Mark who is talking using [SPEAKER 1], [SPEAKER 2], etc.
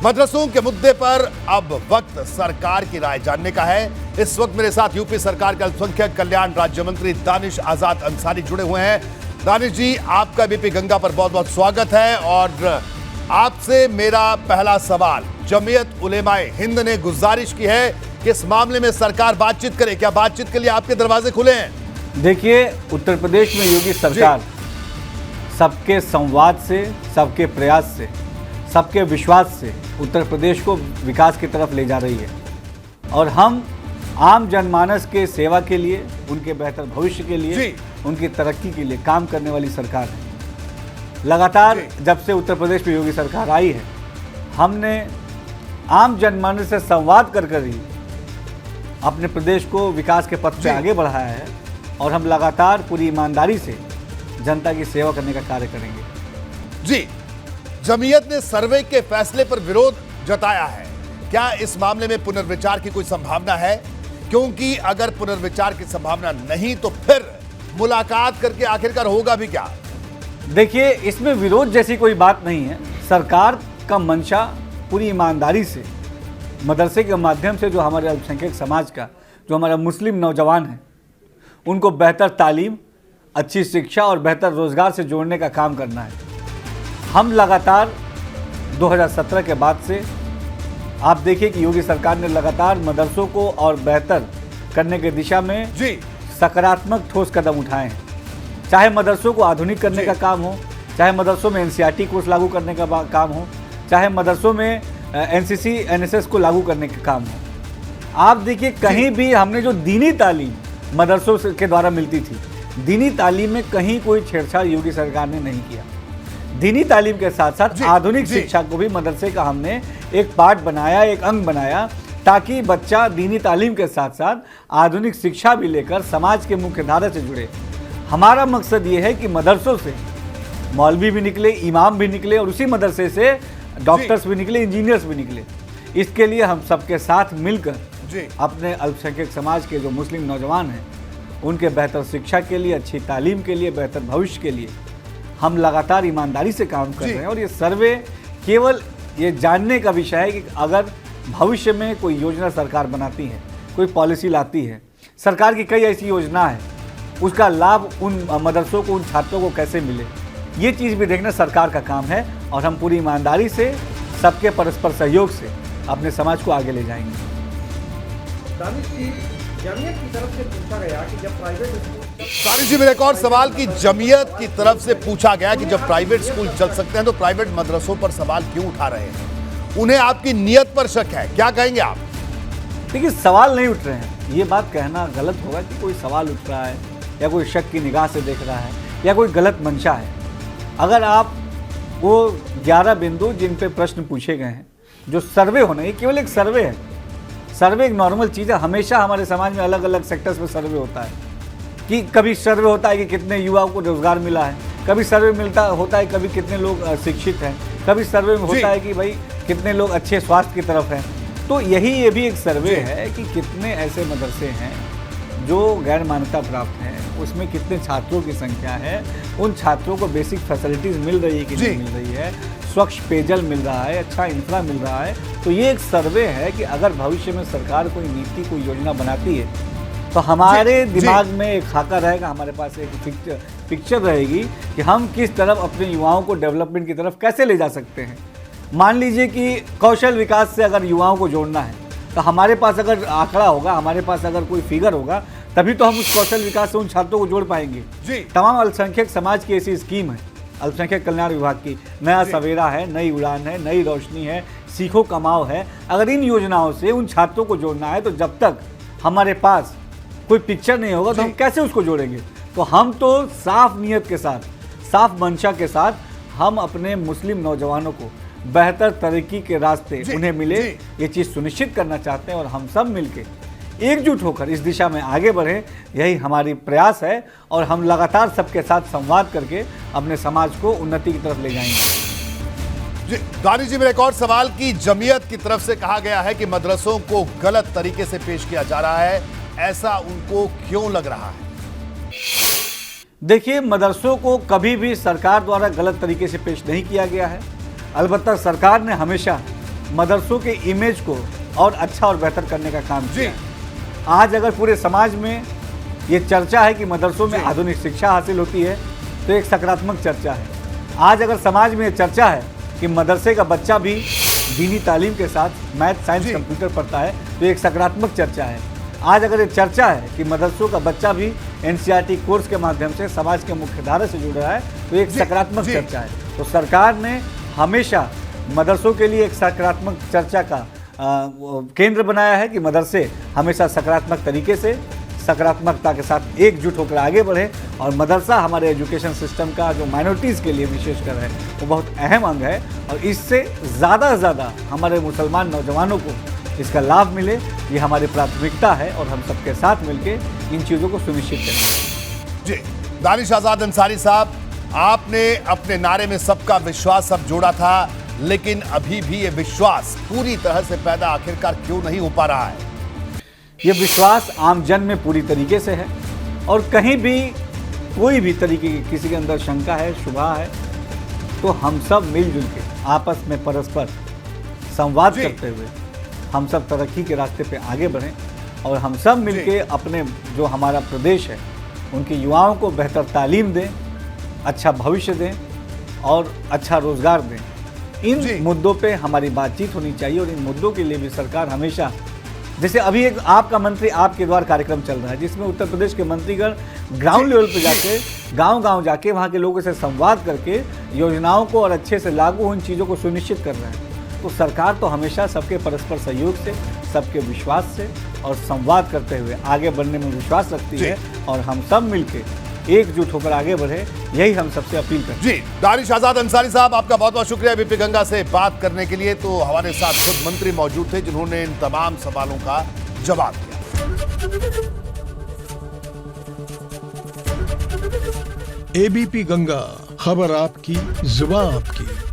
[SPEAKER 1] मदरसों के मुद्दे पर अब वक्त सरकार की राय जानने का है। इस वक्त मेरे साथ यूपी सरकार के अल्पसंख्यक कल्याण राज्य मंत्री दानिश आजाद अंसारी जुड़े हुए हैं। दानिश जी, आपका बीपी गंगा पर बहुत बहुत स्वागत है। और आपसे मेरा पहला सवाल, जमीयत उलेमाए हिंद ने गुजारिश की है कि इस मामले में सरकार बातचीत करे, क्या बातचीत के लिए आपके दरवाजे खुले हैं?
[SPEAKER 2] देखिए, उत्तर प्रदेश में योगी सरकार सबके संवाद से, सबके प्रयास से, सबके विश्वास से उत्तर प्रदेश को विकास की तरफ ले जा रही है। और हम आम जनमानस के सेवा के लिए, उनके बेहतर भविष्य के लिए, उनकी तरक्की के लिए काम करने वाली सरकार है। लगातार जब से उत्तर प्रदेश में योगी सरकार आई है, हमने आम जनमानस से संवाद कर कर ही अपने प्रदेश को विकास के पथ पे आगे बढ़ाया है। और हम लगातार पूरी ईमानदारी से जनता की सेवा करने का कार्य करेंगे।
[SPEAKER 1] जी, जमीयत ने सर्वे के फैसले पर विरोध जताया है। क्या इस मामले में पुनर्विचार की कोई संभावना है? क्योंकि अगर पुनर्विचार की संभावना नहीं तो फिर मुलाकात करके आखिरकार होगा भी क्या?
[SPEAKER 2] देखिए, इसमें विरोध जैसी कोई बात नहीं है। सरकार का मंशा पूरी ईमानदारी से मदरसे के माध्यम से जो हमारे अल्पसंख्यक समाज का, जो हमारा मुस्लिम नौजवान है, उनको बेहतर तालीम, अच्छी शिक्षा और बेहतर रोजगार से जोड़ने का काम करना है। हम लगातार 2017 के बाद से आप देखिए कि योगी सरकार ने लगातार मदरसों को और बेहतर करने की दिशा में सकारात्मक ठोस कदम उठाए हैं। चाहे मदरसों को आधुनिक करने का काम हो, चाहे मदरसों में एनसीईआरटी कोर्स लागू करने का काम हो, चाहे मदरसों में एनसीसी एनएसएस को लागू करने का काम हो। आप देखिए, कहीं भी हमने जो दीनी तालीम मदरसों के द्वारा मिलती थी, दीनी तालीम में कहीं कोई छेड़छाड़ योगी सरकार ने नहीं किया। दीनी तालीम के साथ साथ आधुनिक शिक्षा को भी मदरसे का हमने एक पार्ट बनाया, एक अंग बनाया, ताकि बच्चा दीनी तालीम के साथ साथ आधुनिक शिक्षा भी लेकर समाज के मुख्य धारा से जुड़े। हमारा मकसद ये है कि मदरसों से मौलवी भी निकले, इमाम भी निकले, और उसी मदरसे से डॉक्टर्स भी निकले, इंजीनियर्स भी निकले। इसके लिए हम सबके साथ मिलकर अपने अल्पसंख्यक समाज के जो मुस्लिम नौजवान हैं, उनके बेहतर शिक्षा के लिए, अच्छी तालीम के लिए, बेहतर भविष्य के लिए हम लगातार ईमानदारी से काम कर रहे हैं। और ये सर्वे केवल ये जानने का विषय है कि अगर भविष्य में कोई योजना सरकार बनाती है, कोई पॉलिसी लाती है, सरकार की कई ऐसी योजना है, उसका लाभ उन मदरसों को, उन छात्रों को कैसे मिले, ये चीज़ भी देखना सरकार का काम है। और हम पूरी ईमानदारी से, सबके परस्पर सहयोग से अपने समाज को आगे ले जाएंगे।
[SPEAKER 3] दानिश जी, जमीयत की तरफ से पूछा गया कि जब प्राइवेट स्कूल,
[SPEAKER 1] दानिश जी, मेरा एक और सवाल कि जमीयत की तरफ से पूछा गया कि जब प्राइवेट स्कूल चल सकते हैं तो प्राइवेट मदरसों पर सवाल क्यों उठा रहे हैं? उन्हें आपकी नीयत पर शक है, क्या कहेंगे आप?
[SPEAKER 2] देखिए, सवाल नहीं उठ रहे हैं, ये बात कहना गलत होगा कि कोई सवाल उठ रहा है या कोई शक की निगाह से देख रहा है या कोई गलत मंशा है। अगर आप वो 11 बिंदु जिन पे प्रश्न पूछे गए हैं, जो सर्वे होना, ये केवल एक सर्वे है। सर्वे एक नॉर्मल चीज़ है। हमेशा हमारे समाज में अलग अलग सेक्टर्स में सर्वे होता है कि कभी सर्वे होता है कि कितने युवाओं को रोजगार मिला है, कभी सर्वे होता है कभी कितने लोग शिक्षित हैं, कभी सर्वे में होता है कि भाई कितने लोग अच्छे स्वास्थ्य की तरफ हैं। तो ये भी एक सर्वे है कि कितने ऐसे मदरसे हैं जो गैर मान्यता प्राप्त हैं, उसमें कितने छात्रों की संख्या है, उन छात्रों को बेसिक फैसिलिटीज़ मिल रही है कि नहीं मिल रही है, स्वच्छ पेयजल मिल रहा है, अच्छा इंफ्रा मिल रहा है। तो ये एक सर्वे है कि अगर भविष्य में सरकार कोई नीति, कोई योजना बनाती है तो हमारे दिमाग में एक खाका रहेगा, हमारे पास एक पिक्चर रहेगी कि हम किस तरफ अपने युवाओं को डेवलपमेंट की तरफ कैसे ले जा सकते हैं। मान लीजिए कि कौशल विकास से अगर युवाओं को जोड़ना है तो हमारे पास अगर आंकड़ा होगा, हमारे पास अगर कोई फिगर होगा, तभी तो हम उस कौशल विकास से उन छात्रों को जोड़ पाएंगे। तमाम अल्पसंख्यक समाज की ऐसी स्कीम है अल्पसंख्यक कल्याण विभाग की, नया सवेरा है, नई उड़ान है, नई रोशनी है, सीखो कमाओ है। अगर इन योजनाओं से उन छात्रों को जोड़ना है तो जब तक हमारे पास कोई पिक्चर नहीं होगा तो हम कैसे उसको जोड़ेंगे? तो हम तो साफ नीयत के साथ, साफ मंशा के साथ हम अपने मुस्लिम नौजवानों को बेहतर तरक्की के रास्ते उन्हें मिले, ये चीज़ सुनिश्चित करना चाहते हैं। और हम सब मिलके एकजुट होकर इस दिशा में आगे बढ़ें, यही हमारी प्रयास है। और हम लगातार सबके साथ संवाद करके अपने समाज को उन्नति की तरफ ले जाएंगे।
[SPEAKER 1] दानिश जी, मेरा एक और सवाल कि जमीयत की तरफ से कहा गया है कि मदरसों को गलत तरीके से पेश किया जा रहा है, ऐसा उनको क्यों लग रहा है?
[SPEAKER 2] देखिए, मदरसों को कभी भी सरकार द्वारा गलत तरीके से पेश नहीं किया गया है। अलबत्ता सरकार ने हमेशा मदरसों के इमेज को और अच्छा और बेहतर करने का काम
[SPEAKER 1] जी।
[SPEAKER 2] किया है। आज अगर पूरे समाज में ये चर्चा है कि मदरसों में आधुनिक शिक्षा हासिल होती है तो एक सकारात्मक चर्चा है। आज अगर समाज में ये चर्चा है कि मदरसे का बच्चा भी दीनी तालीम के साथ मैथ साइंस
[SPEAKER 1] जी।
[SPEAKER 2] कंप्यूटर पढ़ता है तो एक सकारात्मक चर्चा है। आज अगर ये चर्चा है कि मदरसों का बच्चा भी एनसीईआरटी कोर्स के माध्यम से समाज के मुख्य धारा से जुड़ रहा है तो एक
[SPEAKER 1] जी,
[SPEAKER 2] सकारात्मक
[SPEAKER 1] जी।
[SPEAKER 2] चर्चा है। तो सरकार ने हमेशा मदरसों के लिए एक सकारात्मक चर्चा का केंद्र बनाया है कि मदरसे हमेशा सकारात्मक तरीके से सकारात्मकता के साथ एकजुट होकर आगे बढ़े और मदरसा हमारे एजुकेशन सिस्टम का जो माइनॉरिटीज़ के लिए विशेषकर है वो बहुत अहम अंग है और इससे ज़्यादा से ज़्यादा हमारे मुसलमान नौजवानों को इसका लाभ मिले, ये हमारी प्राथमिकता है और हम सबके साथ मिलकर इन चीज़ों को सुनिश्चित करेंगे।
[SPEAKER 1] जी, दानिश आजाद अंसारी साहब, आपने अपने नारे में सबका विश्वास अब जोड़ा था, लेकिन अभी भी ये विश्वास पूरी तरह से पैदा आखिरकार क्यों नहीं हो पा रहा है?
[SPEAKER 2] ये विश्वास आम जन में पूरी तरीके से है और कहीं भी कोई भी तरीके की किसी के अंदर शंका है, शुबा है तो हम सब मिलजुल के आपस में परस्पर संवाद
[SPEAKER 1] जी।
[SPEAKER 2] करते हुए हम सब तरक्की के रास्ते पे आगे बढ़ें और हम सब मिलके अपने जो हमारा प्रदेश है उनके युवाओं को बेहतर तालीम दें, अच्छा भविष्य दें और अच्छा रोजगार दें।
[SPEAKER 1] जी।
[SPEAKER 2] इन मुद्दों पे हमारी बातचीत होनी चाहिए और इन मुद्दों के लिए भी सरकार हमेशा, जैसे अभी एक आपका मंत्री आपके द्वार कार्यक्रम चल रहा है जिसमें उत्तर प्रदेश के मंत्रीगण ग्राउंड लेवल पे जाके गांव-गांव जाके वहाँ के लोगों से संवाद करके योजनाओं को और अच्छे से लागू हो इन चीज़ों को सुनिश्चित कर रहे हैं। तो सरकार तो हमेशा सबके परस्पर सहयोग से, सबके विश्वास से और संवाद करते हुए आगे बढ़ने में विश्वास रखती है और हम सब मिलके एकजुट होकर आगे बढ़े, यही हम सबसे अपील करते हैं।
[SPEAKER 1] जी, दानिश आजाद अंसारी साहब, आपका बहुत बहुत शुक्रिया बीपी गंगा से बात करने के लिए। तो हमारे साथ खुद मंत्री मौजूद थे जिन्होंने इन तमाम सवालों का जवाब दिया।
[SPEAKER 4] एबीपी गंगा, खबर आपकी, जुबान आपकी।